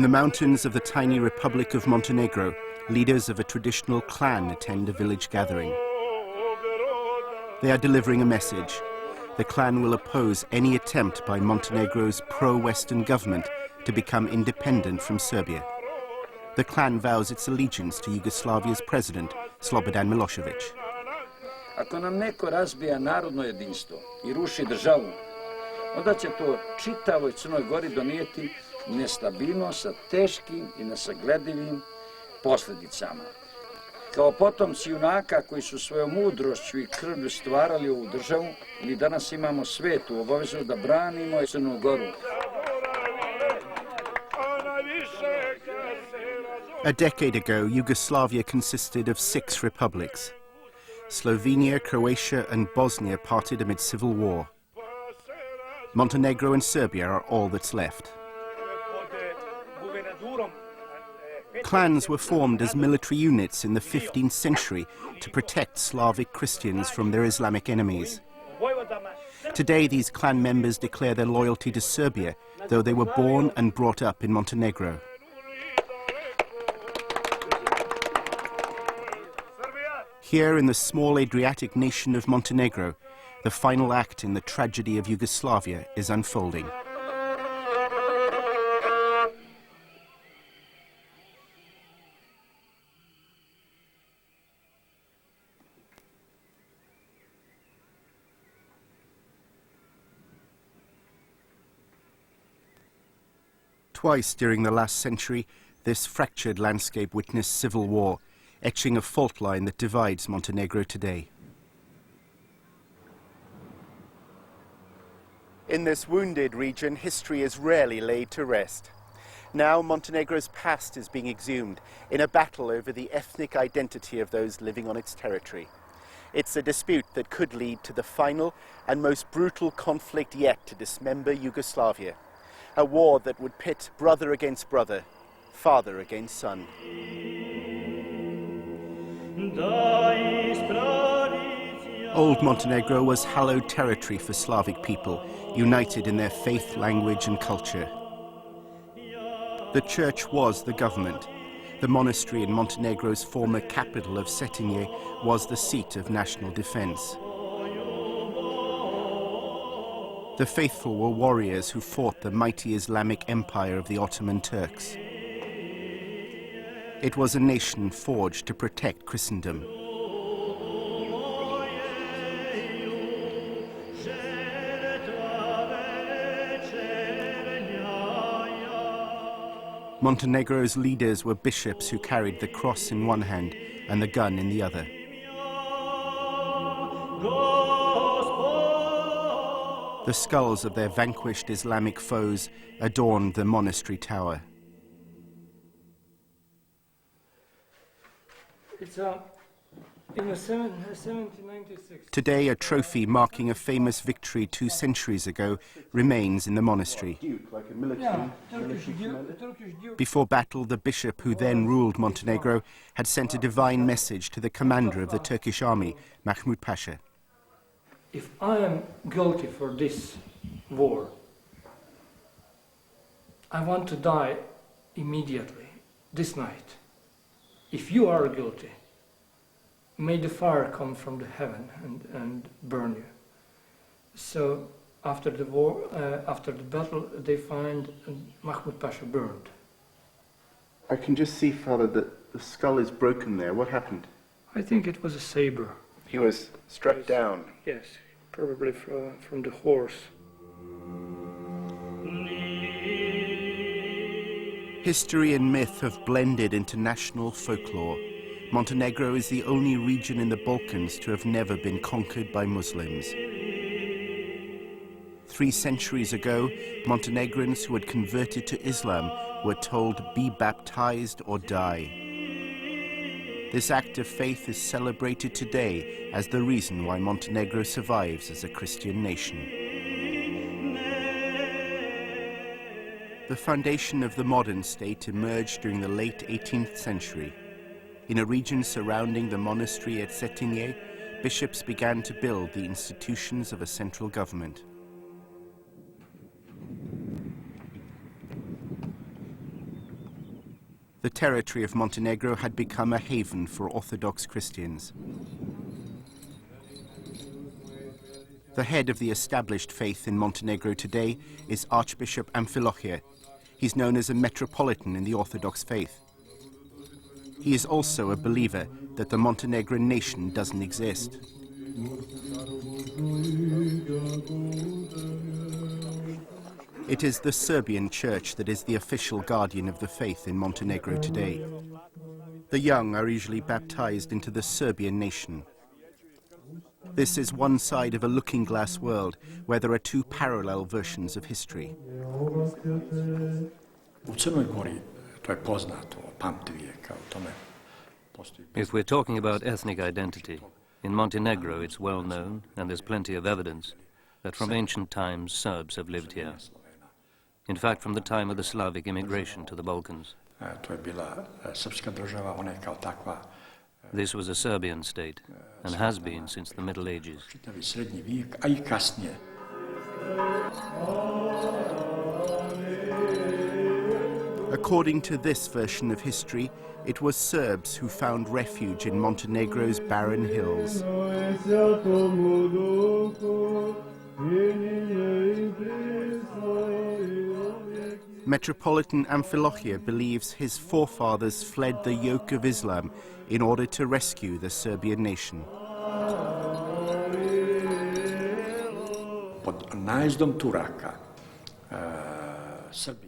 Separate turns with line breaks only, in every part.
the mountains of the tiny Republic of Montenegro, leaders of a traditional clan attend a village gathering. They are delivering a message. The clan will oppose any attempt by Montenegro's pro-Western government to become independent from Serbia. The clan vows its allegiance to Yugoslavia's president, Slobodan Milosevic.
Ako nam neko razbija narodno jedinstvo I ruši državu, onda će to čitavoj Crnoj Gori donijeti nestabilnost sa teškim I nesagledivim posljedicama. Kao potomci junaka koji su svojom mudrošću I krvlju stvarali ovu državu, mi danas imamo svetu obavezu da branimo Crnu Goru.
A decade ago, Yugoslavia consisted of 6 republics. Slovenia, Croatia and Bosnia parted amid civil war. Montenegro and Serbia are all that's left. Clans were formed as military units in the 15th century to protect Slavic Christians from their Islamic enemies. Today, these clan members declare their loyalty to Serbia, though they were born and brought up in Montenegro. Here in the small Adriatic nation of Montenegro, the final act in the tragedy of Yugoslavia is unfolding. Twice during the last century, this fractured landscape witnessed civil war, etching a fault line that divides Montenegro today. In this wounded region, history is rarely laid to rest. Now Montenegro's past is being exhumed in a battle over the ethnic identity of those living on its territory. It's a dispute that could lead to the final and most brutal conflict yet to dismember Yugoslavia. A war that would pit brother against brother, father against son. Old Montenegro was hallowed territory for Slavic people, united in their faith, language and culture. The church was the government. The monastery in Montenegro's former capital of Cetinje was the seat of national defense. The faithful were warriors who fought the mighty Islamic empire of the Ottoman Turks. It was a nation forged to protect Christendom. Montenegro's leaders were bishops who carried the cross in one hand and the gun in the other. The skulls of their vanquished Islamic foes adorned the monastery tower.
It's in 1796.
Today, a trophy marking a famous victory 2 centuries ago remains in the monastery. Before battle, the bishop who then ruled Montenegro had sent a divine message to the commander of the Turkish army, Mahmud Pasha.
If I am guilty for this war, I want to die immediately, this night. If you are guilty, may the fire come from the heaven and burn you. So after the war, after the battle, they find Mahmud Pasha burned.
I can just see, Father, that the skull is broken there. What happened?
I think it was a saber.
He was struck down.
Yes, probably from the horse.
History and myth have blended into national folklore. Montenegro is the only region in the Balkans to have never been conquered by Muslims. 3 centuries ago, Montenegrins who had converted to Islam were told, "Be baptized or die." This act of faith is celebrated today as the reason why Montenegro survives as a Christian nation. The foundation of the modern state emerged during the late 18th century. In a region surrounding the monastery at Cetinje, bishops began to build the institutions of a central government. The territory of Montenegro had become a haven for Orthodox Christians. The head of the established faith in Montenegro today is Archbishop Amfilohije. He's known as a metropolitan in the Orthodox faith. He is also a believer that the Montenegrin nation doesn't exist. It is the Serbian church that is the official guardian of the faith in Montenegro today. The young are usually baptized into the Serbian nation. This is one side of a looking-glass world where there are two parallel versions of history.
If we're talking about ethnic identity, in Montenegro it's well known, and there's plenty of evidence, that from ancient times Serbs have lived here. In fact, from the time of the Slavic immigration to the Balkans. This was a Serbian state, and has been since the Middle Ages.
According to this version of history, it was Serbs who found refuge in Montenegro's barren hills. Metropolitan Amfilohije believes his forefathers fled the yoke of Islam in order to rescue the Serbian nation.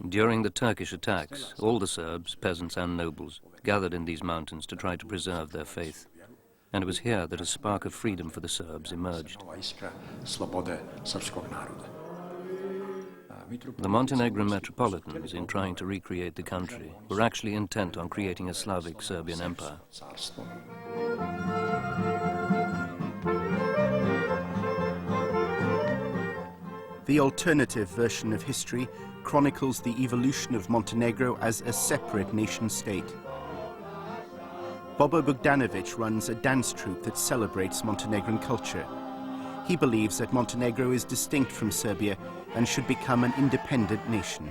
During the Turkish attacks, all the Serbs, peasants and nobles, gathered in these mountains to try to preserve their faith. And it was here that a spark of freedom for the Serbs emerged. The Montenegrin metropolitans, in trying to recreate the country, were actually intent on creating a Slavic Serbian empire.
The alternative version of history chronicles the evolution of Montenegro as a separate nation-state. Bobo Bogdanovic runs a dance troupe that celebrates Montenegrin culture. He believes that Montenegro is distinct from Serbia and should become an independent nation.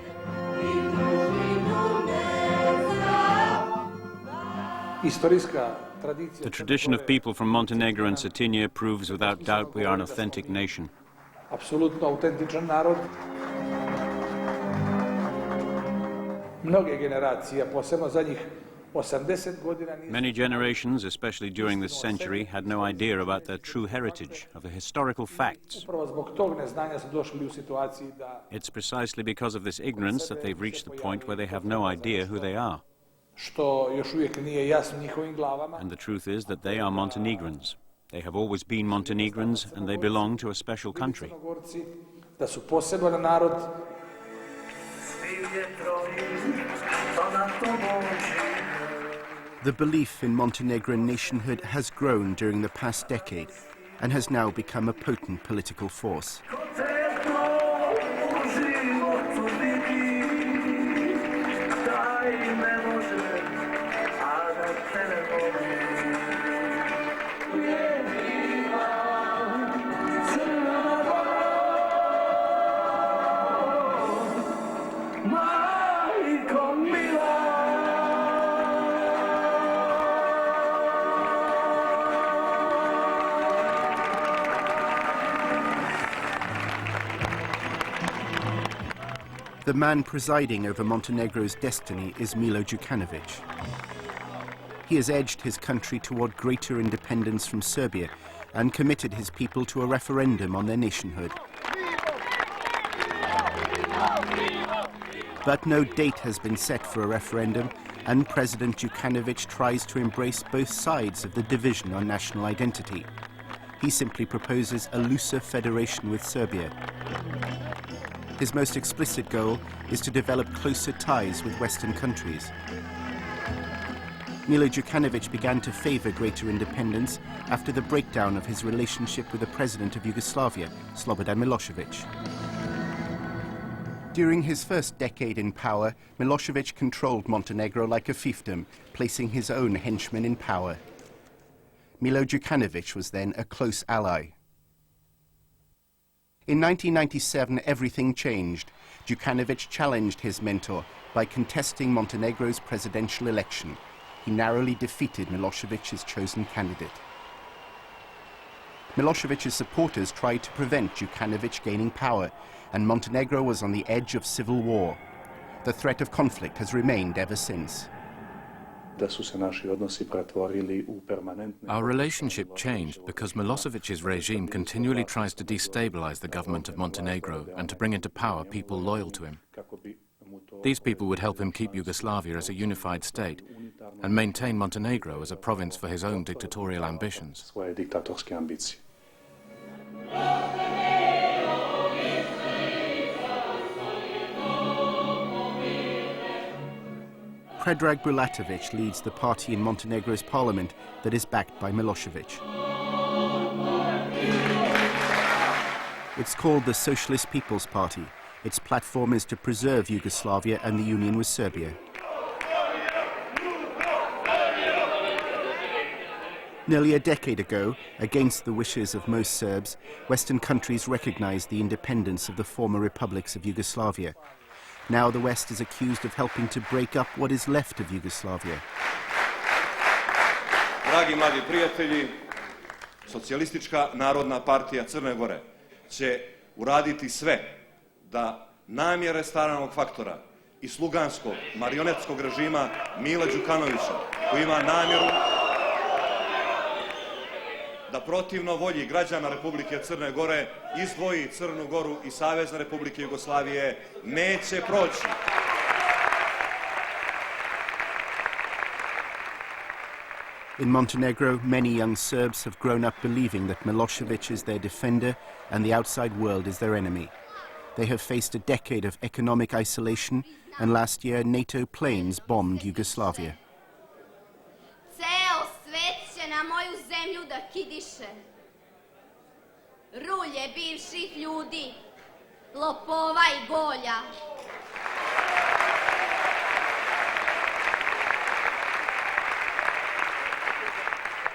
The tradition of people from Montenegro and Cetinje proves without doubt we are an authentic nation. Many generations, especially during this century, had no idea about their true heritage, of the historical facts. It's precisely because of this ignorance that they've reached the point where they have no idea who they are. And the truth is that they are Montenegrins. They have always been Montenegrins, and they belong to a special country.
The belief in Montenegrin nationhood has grown during the past decade and has now become a potent political force. The man presiding over Montenegro's destiny is Milo Djukanovic. He has edged his country toward greater independence from Serbia and committed his people to a referendum on their nationhood. But no date has been set for a referendum, and President Djukanovic tries to embrace both sides of the division on national identity. He simply proposes a looser federation with Serbia. His most explicit goal is to develop closer ties with Western countries. Milo Djukanovic began to favor greater independence after the breakdown of his relationship with the president of Yugoslavia, Slobodan Milosevic. During his first decade in power, Milosevic controlled Montenegro like a fiefdom, placing his own henchmen in power. Milo Djukanovic was then a close ally. In 1997, everything changed. Djukanovic challenged his mentor by contesting Montenegro's presidential election. He narrowly defeated Milosevic's chosen candidate. Milosevic's supporters tried to prevent Djukanovic gaining power, and Montenegro was on the edge of civil war. The threat of conflict has remained ever since.
Our relationship changed because Milosevic's regime continually tries to destabilize the government of Montenegro and to bring into power people loyal to him. These people would help him keep Yugoslavia as a unified state and maintain Montenegro as a province for his own dictatorial ambitions.
Predrag Bulatovic leads the party in Montenegro's parliament that is backed by Milosevic. It's called the Socialist People's Party. Its platform is to preserve Yugoslavia and the union with Serbia. Nearly a decade ago, against the wishes of most Serbs, Western countries recognized the independence of the former republics of Yugoslavia. Now the West is accused of helping to break up what is left of Yugoslavia.
Dragi mladi prijatelji, Socijalistička narodna partija Crne Gore će uraditi sve da namjere staranog faktora i sluganskog marionetskog režima Mila Djukanovića, koji ima namjeru da protivno volji građana Republike Crne Gore izdvoji Crnu Goru i Savezne Republike Jugoslavije, neće proći.
In Montenegro, many young Serbs have grown up believing that Milosevic is their defender and the outside world is their enemy. They have faced a decade of economic isolation, and last year NATO planes bombed Yugoslavia.
Ceo svet će na moju zemlju da kidiše. Rulje bivših ljudi, lopova i golja.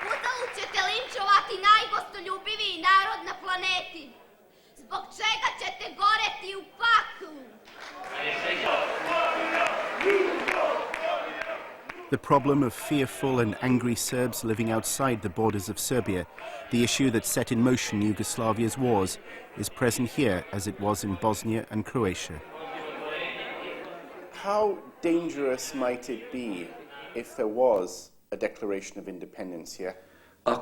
Uzalud ćete linčovati najgostoljubiviji narod na planeti. Zbog čega ćete goreti u paklu?
The problem of fearful and angry Serbs living outside the borders of Serbia, the issue that set in motion Yugoslavia's wars, is present here as it was in Bosnia and Croatia. How dangerous might it be if there was a declaration of independence here?
If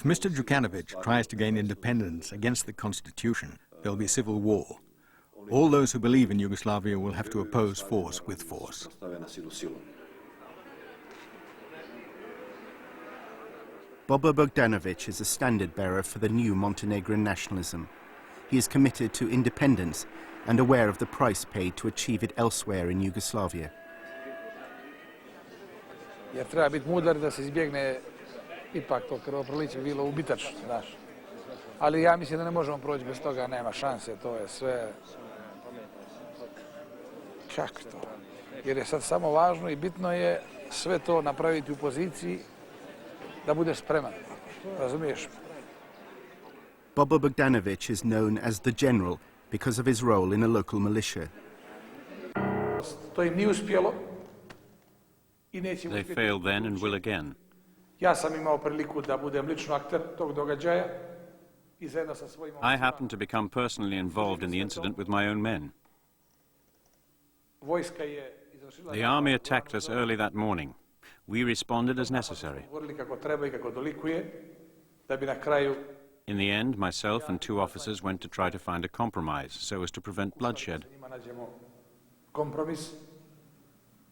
Mr. Djukanovic tries to gain independence against the constitution, there will be civil war. All those who believe in Yugoslavia will have to oppose force with force.
Bobo Bogdanovic is a standard-bearer for the new Montenegrin nationalism. He is committed to independence and aware of the price paid to achieve it elsewhere in Yugoslavia.
Jer treba biti mudar da se izbjegne ipak to krvoproliće bilo ubitačno, znaš. Ali ja mislim da ne možemo proći bez toga, nema šanse, to je sve... Kako to? Jer je sad samo važno i bitno je sve to napraviti u poziciji da budeš spreman, razumiješ?
Bobo Bogdanovic is known as the General because of his role in a local militia.
To im nije uspjelo.
They failed then and will again.
Ja sam imao priliku da budem lično akter tog događaja i zajedno sa svojim...
I happened to become personally involved in the incident with my own men.
Vojska je izvršila...
The army attacked us early that morning. We responded as necessary.
Govorili kako treba i kako dolikuje, da bi na kraju...
In the end, myself and two officers went to try to find a compromise so as to prevent bloodshed.
Kompromis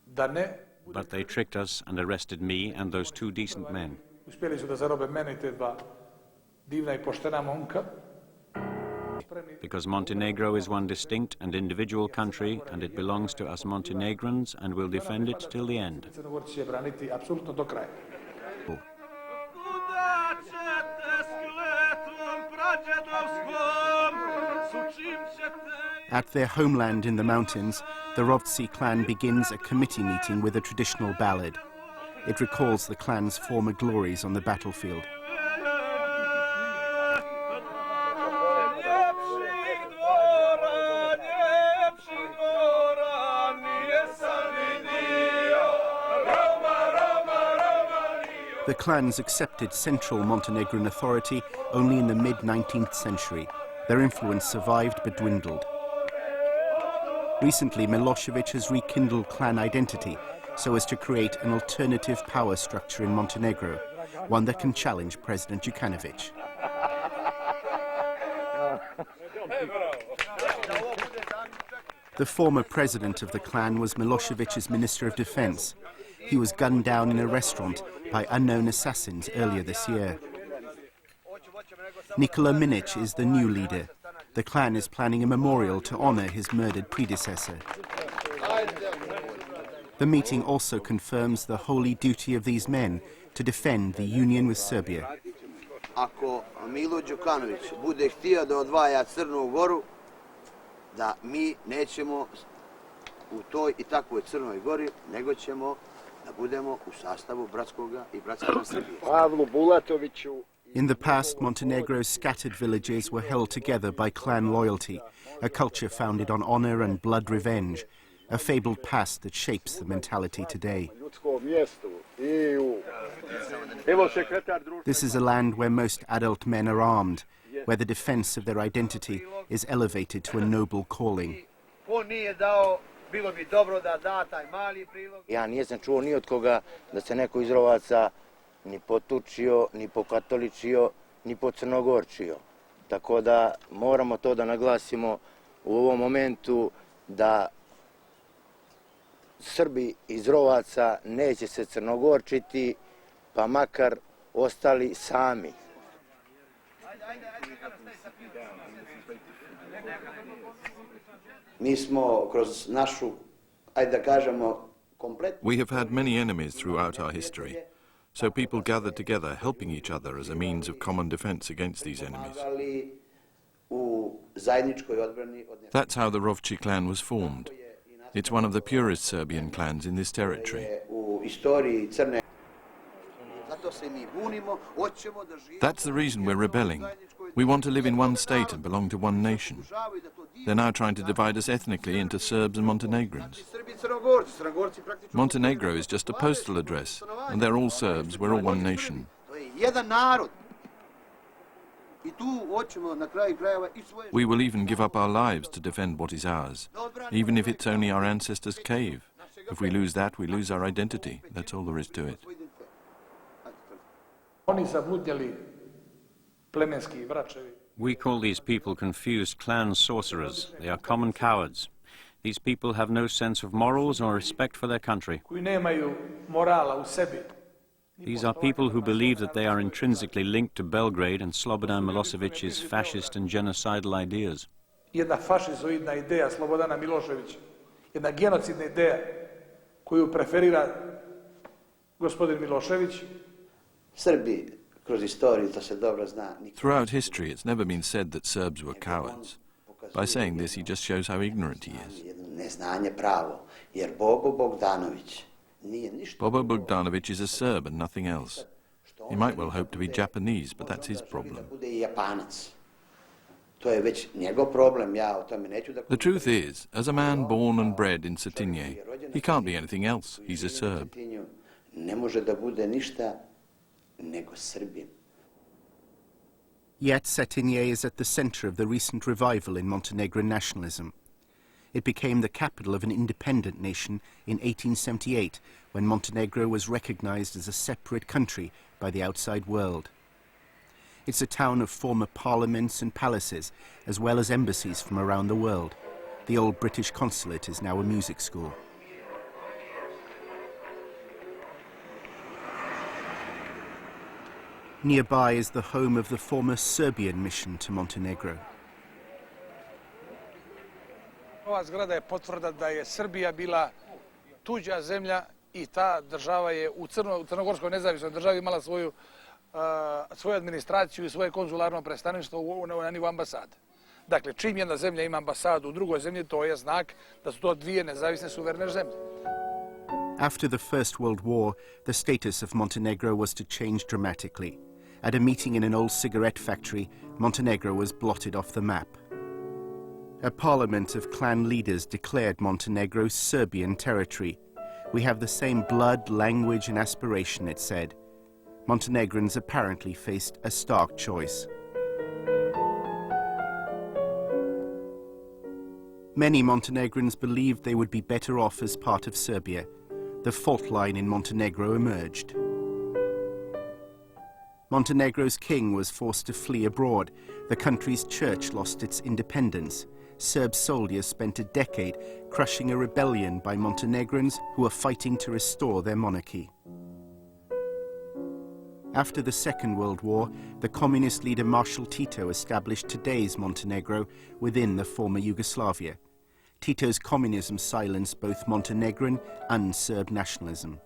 da ne...
But they tricked us and arrested me and those two decent men.
Uspjeli su da zarobe mene i te dva divna i poštena momka.
Because Montenegro is one distinct and individual country, and it belongs to us Montenegrins, and will defend it till the end.
Crnogorci će braniti apsolutno do kraja.
At their homeland in the mountains, the Rovca clan begins a committee meeting with a traditional ballad. It recalls the clan's former glories on the battlefield. The clans accepted central Montenegrin authority only in the mid-19th century. Their influence survived but dwindled. Recently, Milosevic has rekindled clan identity so as to create an alternative power structure in Montenegro, one that can challenge President Djukanovic. The former president of the clan was Milosevic's Minister of Defense. He was gunned down in a restaurant by unknown assassins earlier this year. Nikola Minic is the new leader. The clan is planning a memorial to honor his murdered predecessor. The meeting also confirms the holy duty of these men to defend the union with Serbia.
Ako Milo Djukanovic bude htio da odvaja Crnu Goru, da mi nećemo u toj I takvoj Crnoj Gori, nego ćemo da budemo u sastavu bratskoga I bratskoga Srbije. Pavlu Bulatoviću.
In the past, Montenegro's scattered villages were held together by clan loyalty, a culture founded on honor and blood revenge, a fabled past that shapes the mentality today. This is a land where most adult men are armed, where the defense of their identity is elevated to a noble calling.
Ja nisam čuo ni od koga da se neko iz Rovaca ni potučio, ni pokatoličio, ni pocrnogorčio. Tako da moramo to da naglasimo u ovom momentu da Srbi iz Rovaca neće se crnogorčiti, pa makar ostali sami. Mi smo kroz našu, ajde da kažemo,
We have had many enemies throughout our history, so people gathered together, helping each other as a means of common defense against these enemies. That's how the Rovca clan was formed. It's one of the purest Serbian clans in this territory. That's the reason we're rebelling. We want to live in one state and belong to one nation. They're now trying to divide us ethnically into Serbs and Montenegrins. Montenegro is just a postal address, and they're all Serbs, we're all one nation. We will even give up our lives to defend what is ours, even if it's only our ancestors' cave. If we lose that, we lose our identity. That's all there is to it.
We call these people confused clan sorcerers. They are common cowards. These people have no sense of morals or respect for their country. These are people who believe that they are intrinsically linked to Belgrade and Slobodan Milosevic's fascist and genocidal ideas.
Jedna fašizoidna ideja Slobodana Miloševića, jedna genocidna ideja koju preferira gospodin Milošević.
Srbi kroz istoriju, to se dobro zna.
Throughout history, it's never been said that Serbs were cowards. By saying this, he just shows how ignorant he is.
Neznanje pravo, jer Bobo Bogdanović nije ništa.
Bobo Bogdanovic is a Serb and nothing else. He might well hope to be Japanese, but that's his problem. The truth is, as a man born and bred in Cetinje, he can't be anything else. He's a Serb.
Yet Cetinje is at the center of the recent revival in Montenegrin nationalism. It became the capital of an independent nation in 1878, when Montenegro was recognized as a separate country by the outside world. It's a town of former parliaments and palaces, as well as embassies from around the world. The old British consulate is now a music school. Nearby is the home of the former Serbian mission to Montenegro.
Ova zgrada je potvrda da je Srbija bila tuđa zemlja I ta država je u Crnogorskoj nezavisnoj državi imala svoju administraciju I svoje konzularno predstavništvo na nivu ambasade. Dakle, čim jedna zemlja ima ambasadu u drugoj zemlji, to je znak da su to dvije nezavisne suverene zemlje.
After the First World War, the status of Montenegro was to change dramatically. At a meeting in an old cigarette factory, Montenegro was blotted off the map. A parliament of clan leaders declared Montenegro Serbian territory. We have the same blood, language and aspiration, it said. Montenegrins apparently faced a stark choice. Many Montenegrins believed they would be better off as part of Serbia. The fault line in Montenegro emerged. Montenegro's king was forced to flee abroad. The country's church lost its independence. Serb soldiers spent a decade crushing a rebellion by Montenegrins who were fighting to restore their monarchy. After the Second World War, the communist leader Marshal Tito established today's Montenegro within the former Yugoslavia. Tito's communism silenced both Montenegrin and Serb nationalism.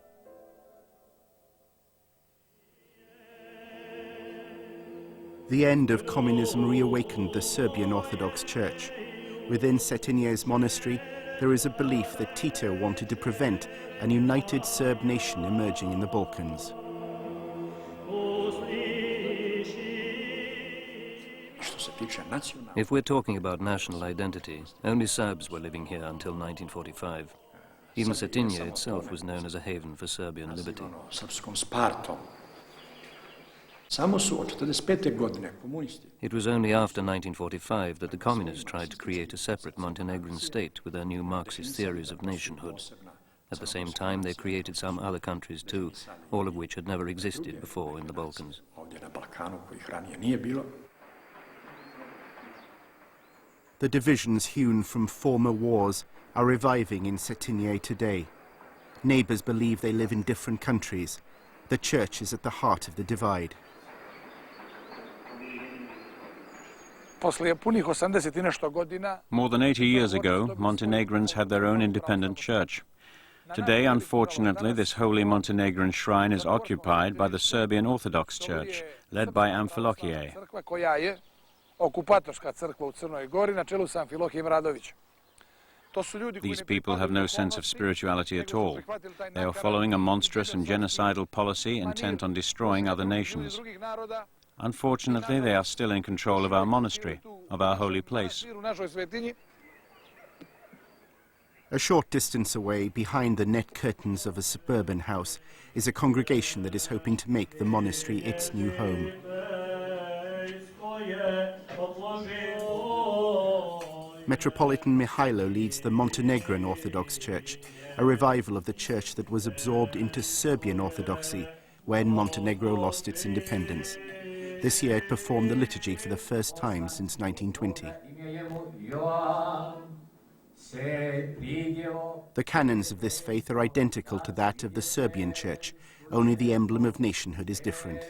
The end of communism reawakened the Serbian Orthodox Church. Within Cetinje's monastery, there is a belief that Tito wanted to prevent an united Serb nation emerging in the Balkans.
If we're talking about national identity, only Serbs were living here until 1945. Even Cetinje itself was known as a haven for Serbian liberty. It was only after 1945 that the communists tried to create a separate Montenegrin state with their new Marxist theories of nationhood. At the same time, they created some other countries too, all of which had never existed before in the Balkans.
The divisions hewn from former wars are reviving in Cetinje today. Neighbors believe they live in different countries. The church is at the heart of the divide.
More than 80 years ago, Montenegrins had their own independent church. Today, unfortunately, this holy Montenegrin shrine is occupied by the Serbian Orthodox Church, led by Amfilohije. These people have no sense of spirituality at all. They are following a monstrous and genocidal policy intent on destroying other nations. Unfortunately, they are still in control of our monastery, of our holy place.
A short distance away, behind the net curtains of a suburban house, is a congregation that is hoping to make the monastery its new home. Metropolitan Milo leads the Montenegrin Orthodox Church, a revival of the church that was absorbed into Serbian Orthodoxy when Montenegro lost its independence. This year it performed the liturgy for the first time since 1920. The canons of this faith are identical to that of the Serbian Church, only the emblem of nationhood is different.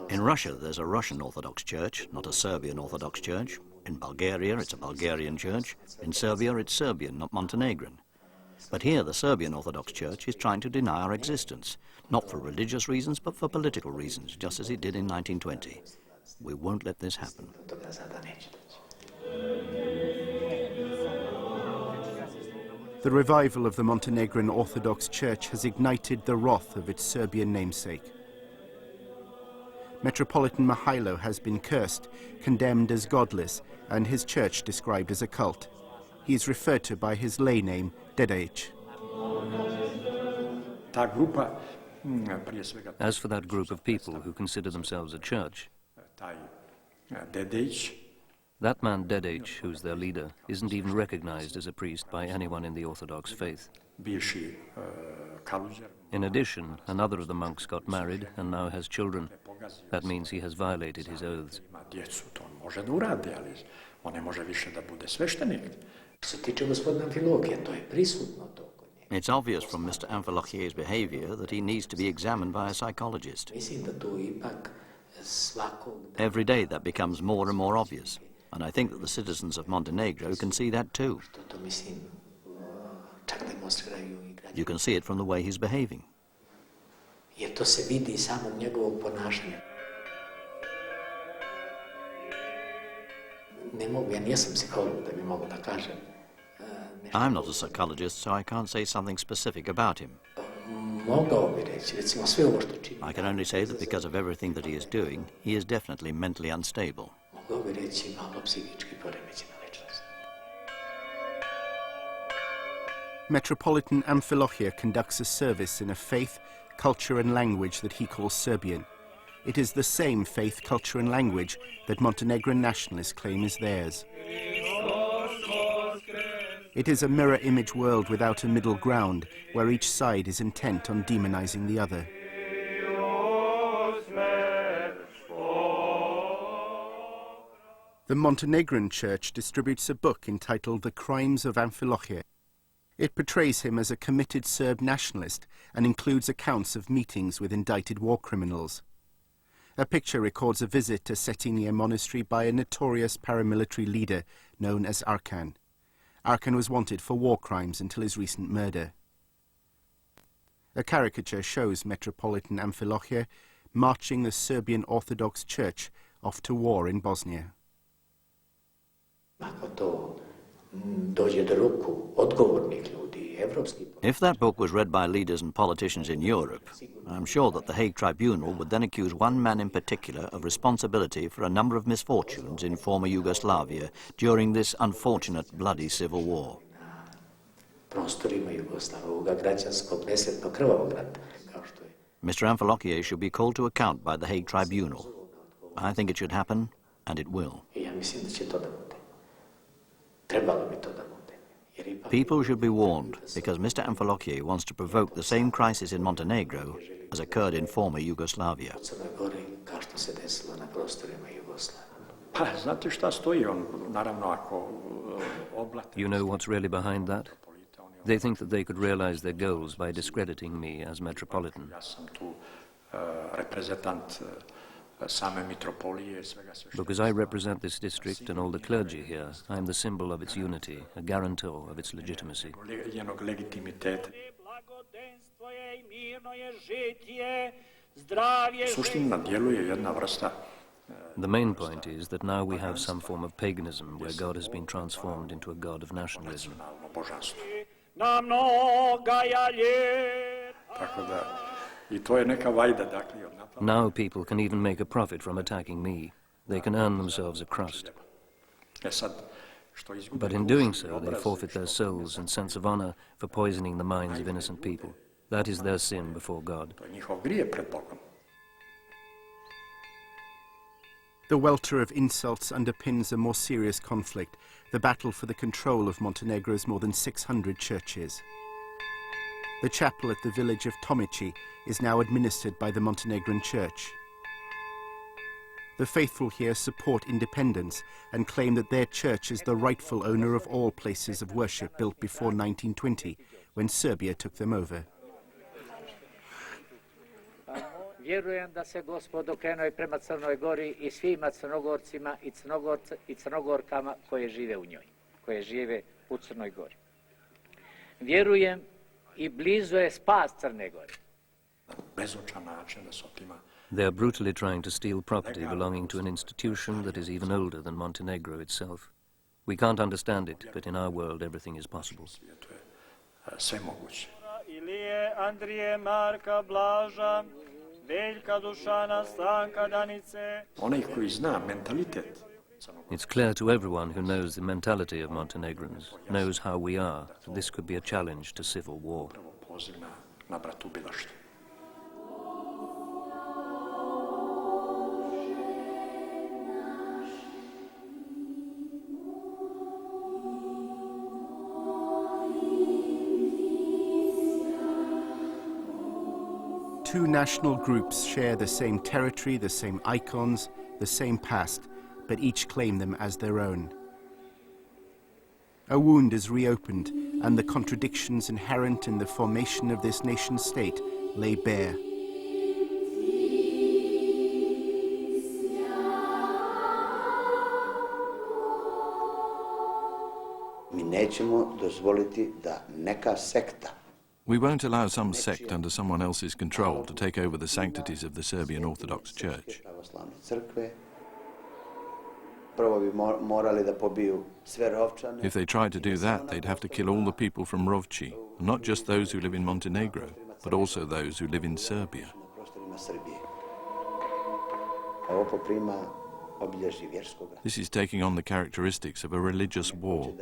In Russia, there's a Russian Orthodox Church, not a Serbian Orthodox Church. In Bulgaria, it's a Bulgarian church. In Serbia, it's Serbian, not Montenegrin. But here, the Serbian Orthodox Church is trying to deny our existence, not for religious reasons, but for political reasons, just as it did in 1920. We won't let this happen.
The revival of the Montenegrin Orthodox Church has ignited the wrath of its Serbian namesake. Metropolitan Milo has been cursed, condemned as godless, and his church described as a cult. He is referred to by his lay name, Dedeic.
As for that group of people who consider themselves a church, that man Dedeic, who's their leader, isn't even recognized as a priest by anyone in the Orthodox faith. In addition, another of the monks got married and now has children. That means he has violated his oaths.
It's obvious from Mr. Amfilohije's behavior that he needs to be examined by a psychologist. Every day that becomes more and more obvious, and I think that the citizens of Montenegro can see that too. You can see it from the way he's behaving. I'm not a psychologist, so I can't say something specific about him. I can only say that because of everything that he is doing, he is definitely mentally unstable.
Metropolitan Amfilohije conducts a service in a faith, culture and language that he calls Serbian. It is the same faith, culture and language that Montenegrin nationalists claim is theirs. It is a mirror image world without a middle ground, where each side is intent on demonizing the other. The Montenegrin church distributes a book entitled The Crimes of Amfilohije. It portrays him as a committed Serb nationalist and includes accounts of meetings with indicted war criminals. A picture records a visit to Cetinje monastery by a notorious paramilitary leader known as Arkan. Arkan was wanted for war crimes until his recent murder. A caricature shows Metropolitan Amfilohije marching the Serbian Orthodox Church off to war in Bosnia.
If that book was read by leaders and politicians in Europe, I'm sure that the Hague Tribunal would then accuse one man in particular of responsibility for a number of misfortunes in former Yugoslavia during this unfortunate bloody civil war. Mr. Amfilohije should be called to account by the Hague Tribunal. I think it should happen, and it will. People should be warned, because Mr. Amfilohije wants to provoke the same crisis in Montenegro as occurred in former Yugoslavia.
You know what's really behind that? They think that they could realize their goals by discrediting me as metropolitan. Because I represent this district and all the clergy here, I am the symbol of its unity, a guarantor of its legitimacy. The main point is that now we have some form of paganism where God has been transformed into a god of nationalism. Now people can even make a profit from attacking me. They can earn themselves a crust. But in doing so, they forfeit their souls and sense of honor for poisoning the minds of innocent people. That is their sin before God.
The welter of insults underpins a more serious conflict, the battle for the control of Montenegro's more than 600 churches. The chapel at the village of Tomici is now administered by the Montenegrin Church. The faithful here support independence and claim that their church is the rightful owner of all places of worship built before 1920, when Serbia took them over.
Vjerujem da se Gospod okrenuo prema Crnoj Gori I svima Crnogorcima I Crnogorkama koje žive u njoj, koje žive u Crnoj Gori. Vjerujem I blizu je spas Crne Gore.
They are brutally trying to steal property belonging to an institution that is even older than Montenegro itself. We can't understand it, but in our world everything is possible. It's clear to everyone who knows the mentality of Montenegrins, knows how we are, that this could be a challenge to civil war.
Two national groups share the same territory, the same icons, the same past, but each claim them as their own. A wound is reopened, and the contradictions inherent in the formation of this nation-state lay bare.
Mi nećemo dozvoliti da neka sekta.
We won't allow some sect under someone else's control to take over the sanctities of the Serbian Orthodox Church. If they tried to do that, they'd have to kill all the people from Rovca, not just those who live in Montenegro, but also those who live in Serbia. This is taking on the characteristics of a religious war.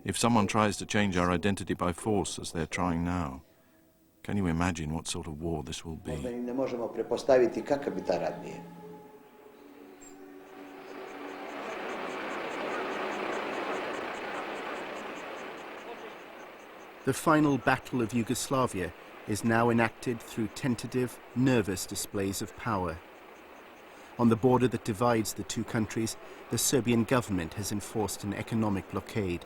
If someone tries to change our identity by force, as they're trying now, can you imagine what sort of war this will be?
The final battle of Yugoslavia is now enacted through tentative, nervous displays of power. On the border that divides the two countries, the Serbian government has enforced an economic blockade.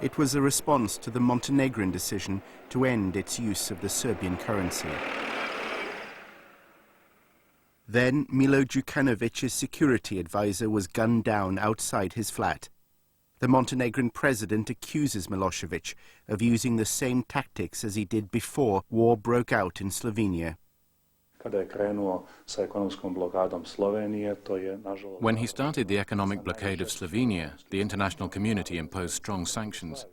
It was a response to the Montenegrin decision to end its use of the Serbian currency. Then Milo Djukanovic's security advisor was gunned down outside his flat. The Montenegrin president accuses Milosevic of using the same tactics as he did before war broke out in Slovenia.
When he started the economic blockade of Slovenia, the international community imposed strong sanctions.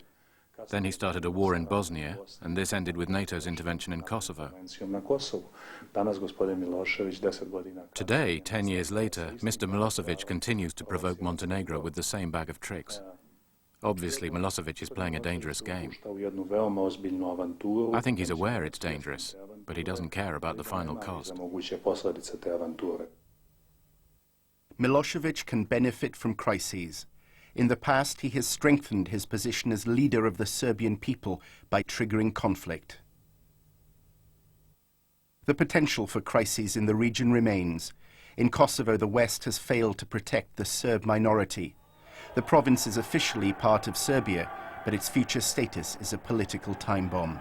Then he started a war in Bosnia, and this ended with NATO's intervention in Kosovo. Today, 10 years later, Mr. Milosevic continues to provoke Montenegro with the same bag of tricks. Obviously, Milosevic is playing a dangerous game. I think he's aware it's dangerous, but he doesn't care about the final cost.
Milosevic can benefit from crises. In the past, he has strengthened his position as leader of the Serbian people by triggering conflict. The potential for crises in the region remains. In Kosovo, the West has failed to protect the Serb minority. The province is officially part of Serbia, but its future status is a political time bomb.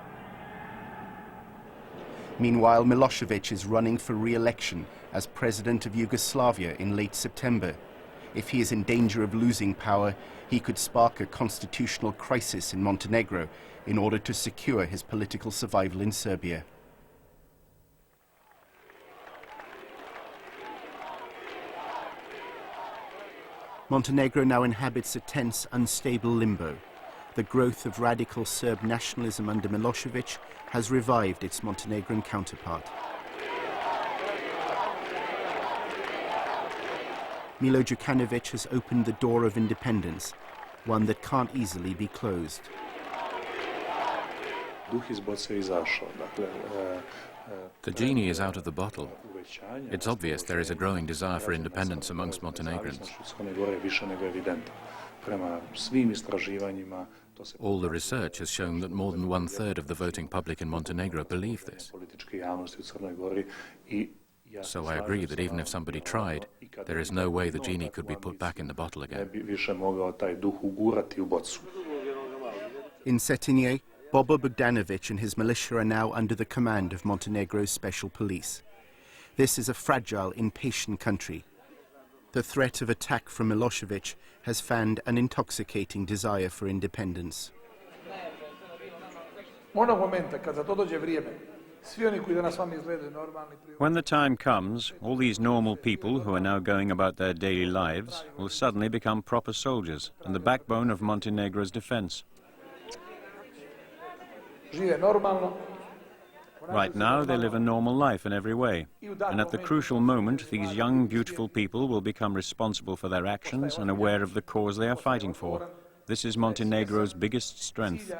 Meanwhile, Milosevic is running for re-election as president of Yugoslavia in late September. If he is in danger of losing power, he could spark a constitutional crisis in Montenegro in order to secure his political survival in Serbia. Montenegro now inhabits a tense, unstable limbo. The growth of radical Serb nationalism under Milosevic has revived its Montenegrin counterpart. Milo Djukanovic has opened the door of independence, one that can't easily be closed.
The genie is out of the bottle. It's obvious there is a growing desire for independence amongst Montenegrins. All the research has shown that more than 1/3 of the voting public in Montenegro believe this. So I agree that even if somebody tried, there is no way the genie could be put back in the bottle again.
In Cetinje, Bobo Bogdanovic and his militia are now under the command of Montenegro's special police. This is a fragile, impatient country. The threat of attack from Milosevic has fanned an intoxicating desire for independence.
When the time comes, all these normal people who are now going about their daily lives will suddenly become proper soldiers and the backbone of Montenegro's defense. Right now, they live a normal life in every way. And at the crucial moment, these young, beautiful people will become responsible for their actions and aware of the cause they are fighting for. This is Montenegro's biggest strength.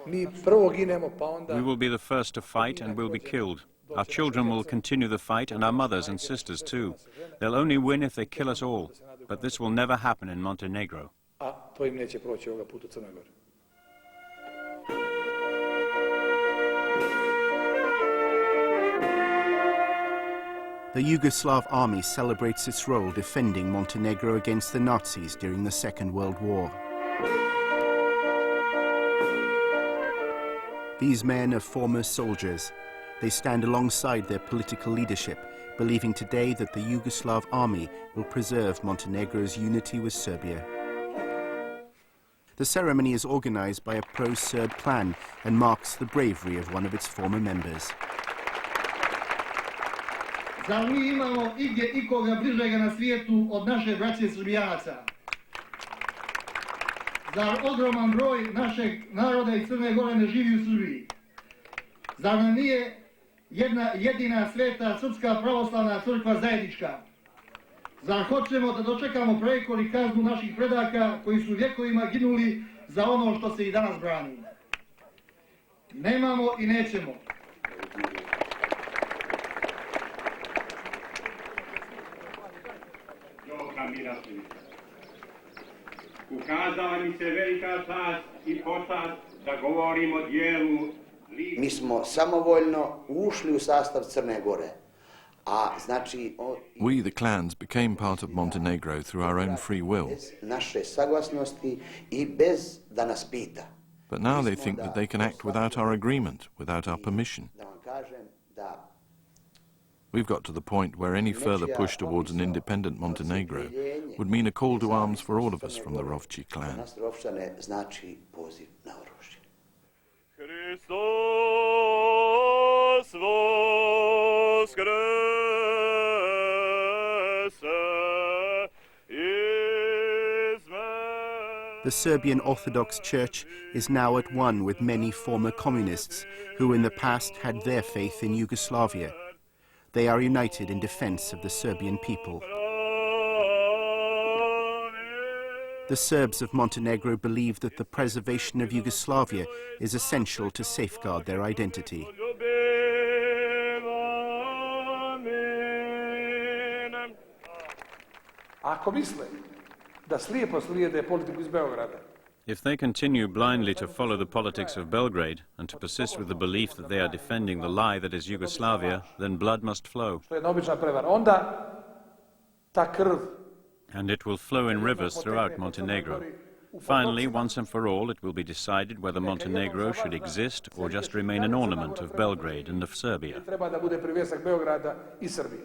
We will be the first to fight and will be killed. Our children will continue the fight, and our mothers and sisters too. They'll only win if they kill us all. But this will never happen in Montenegro.
The Yugoslav army celebrates its role defending Montenegro against the Nazis during the Second World War. These men are former soldiers. They stand alongside their political leadership, believing today that the Yugoslav army will preserve Montenegro's unity with Serbia. The ceremony is organized by a pro-Serb clan and marks the bravery of one of its former members.
Zar mi imamo igdje ikoga bližega na svijetu od naše braće Srbijanaca? Zar ogroman broj našeg naroda i Crne Gore ne živi u Srbiji? Zar nam nije jedna jedina sveta Srpska pravoslavna crkva zajednička? Zar hoćemo da dočekamo prekor i kaznu naših predaka koji su vjekovima ginuli za ono što se i danas brani? Nemamo i nećemo.
Ukazala mi se velika čast i počast da govorim o dijelu.
Mi smo samovoljno ušli u sastav Crne Gore. A znači
We, the clans, became part of Montenegro through our own free will.
bez naše saglasnosti i bez da nas pita.
But now they think that they can act without our agreement, without our permission.
Da vam kažem da
We've got to the point where any further push towards an independent Montenegro would mean a call to arms for all of us from the Rovci clan.
nas Rovčane znači poziv na oružje.
Hristos voskrese,
The Serbian Orthodox Church is now at one with many former communists who in the past had their faith in Yugoslavia. They are united in defense of the Serbian people. The Serbs of Montenegro believe that the preservation of Yugoslavia is essential to safeguard their identity.
Ako misle da slijepo slijede politiku iz Beograda,
If they continue blindly to follow the politics of Belgrade and to persist with the belief that they are defending the lie that is Yugoslavia, then blood must flow.
što je jedna obična prevara, onda ta krv
And it will flow in rivers throughout Montenegro. Finally, once and for all, it will be decided whether Montenegro should exist or just remain an ornament of Belgrade and of Serbia.
treba da bude privjesak Beograda i Srbije.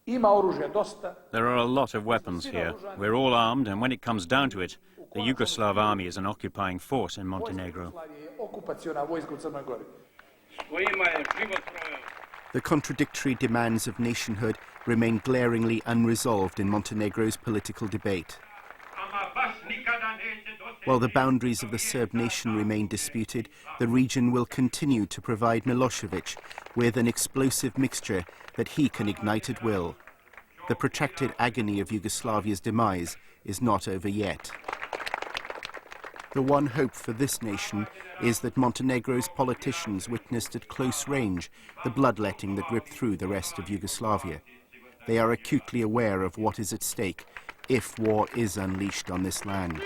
Ima oružja dosta.
There are a lot of weapons here. We're all armed, and when it comes down to it, the Yugoslav army is an occupying force in Montenegro.
Okupaciona vojska u Crnoj Gori.
The contradictory demands of nationhood remain glaringly unresolved in Montenegro's political debate. While the boundaries of the Serb nation remain disputed, the region will continue to provide Milosevic with an explosive mixture that he can ignite at will. The protracted agony of Yugoslavia's demise is not over yet. The one hope for this nation is that Montenegro's politicians witnessed at close range the bloodletting that ripped through the rest of Yugoslavia. They are acutely aware of what is at stake if war is unleashed on this land.